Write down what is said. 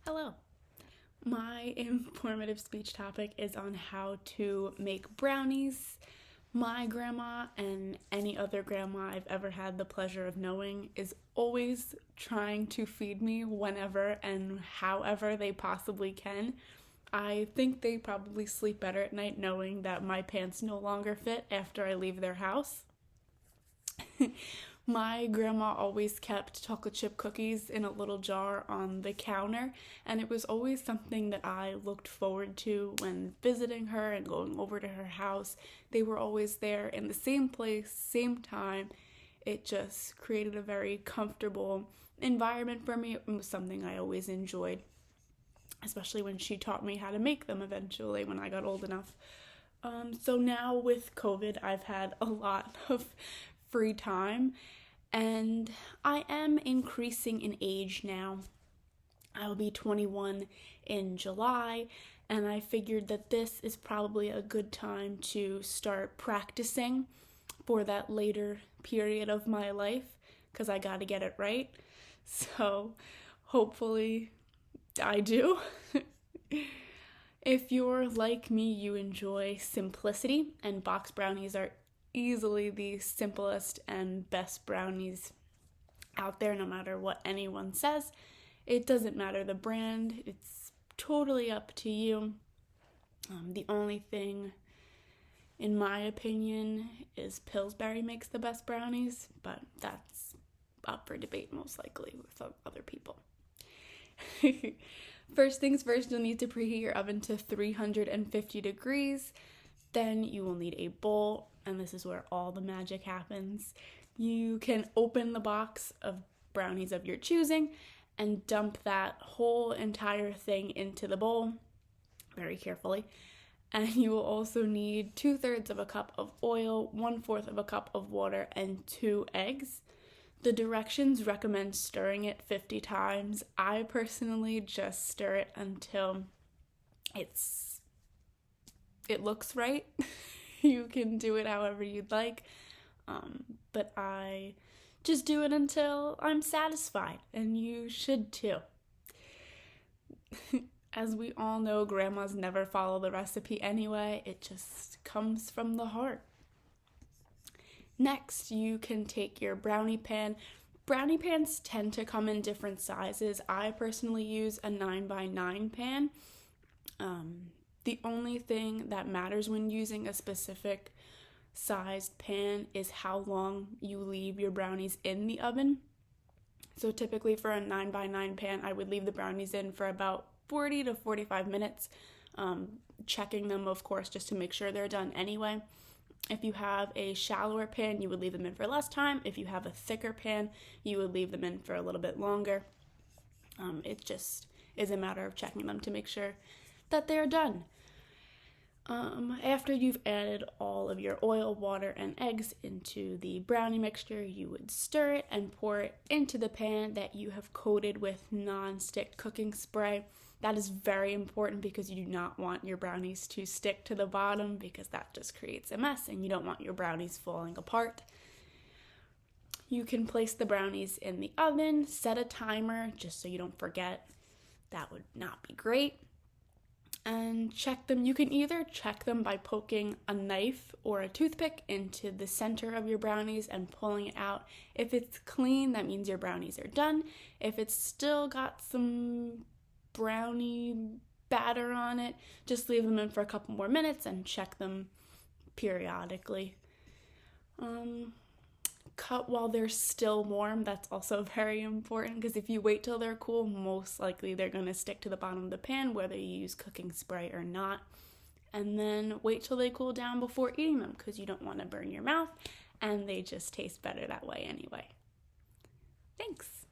Hello. My informative speech topic is on how to make brownies. My grandma and any other grandma I've ever had the pleasure of knowing is always trying to feed me whenever and however they possibly can. I think they probably sleep better at night knowing that my pants no longer fit after I leave their house. My grandma always kept chocolate chip cookies in a little jar on the counter, and it was always something that I looked forward to when visiting her and going over to her house. They were always there in the same place, same time. It just created a very comfortable environment for me. It was something I always enjoyed, especially when she taught me how to make them eventually when I got old enough. So now with COVID, I've had a lot of free time, and I am increasing in age now. I will be 21 in July, and I figured that this is probably a good time to start practicing for that later period of my life, because I gotta get it right. So hopefully I do. If you're like me, you enjoy simplicity, and box brownies are easily the simplest and best brownies out there, no matter what anyone says. It doesn't matter the brand, it's totally up to you. The only thing, in my opinion, is Pillsbury makes the best brownies, but that's up for debate most likely with other people. First things first, you'll need to preheat your oven to 350 degrees. Then you will need a bowl, and this is where all the magic happens. You can open the box of brownies of your choosing and dump that whole entire thing into the bowl very carefully. And you will also need 2/3 of a cup of oil, 1/4 of a cup of water, and 2 eggs. The directions recommend stirring it 50 times. I personally just stir it until it looks right. You can do it however you'd like, but I just do it until I'm satisfied, and you should too. As we all know, grandmas never follow the recipe anyway. It just comes from the heart. Next, you can take your brownie pan. Brownie pans tend to come in different sizes. I personally use a 9x9 pan. The only thing that matters when using a specific sized pan is how long you leave your brownies in the oven. So typically for a 9x9 pan, I would leave the brownies in for about 40 to 45 minutes, checking them, of course, just to make sure they're done anyway. If you have a shallower pan, you would leave them in for less time. If you have a thicker pan, you would leave them in for a little bit longer. It just is a matter of checking them to make sure that they're done. After you've added all of your oil, water, and eggs into the brownie mixture, you would stir it and pour it into the pan that you have coated with non-stick cooking spray. That is very important because you do not want your brownies to stick to the bottom, because that just creates a mess and you don't want your brownies falling apart. You can place the brownies in the oven, set a timer just so you don't forget. That would not be great. And check them. You can either check them by poking a knife or a toothpick into the center of your brownies and pulling it out. If it's clean, that means your brownies are done. If it's still got some brownie batter on it, just leave them in for a couple more minutes and check them periodically. Cut while they're still warm. That's also very important, because if you wait till they're cool, most likely they're going to stick to the bottom of the pan, whether you use cooking spray or not. And then wait till they cool down before eating them, because you don't want to burn your mouth, and they just taste better that way anyway. Thanks.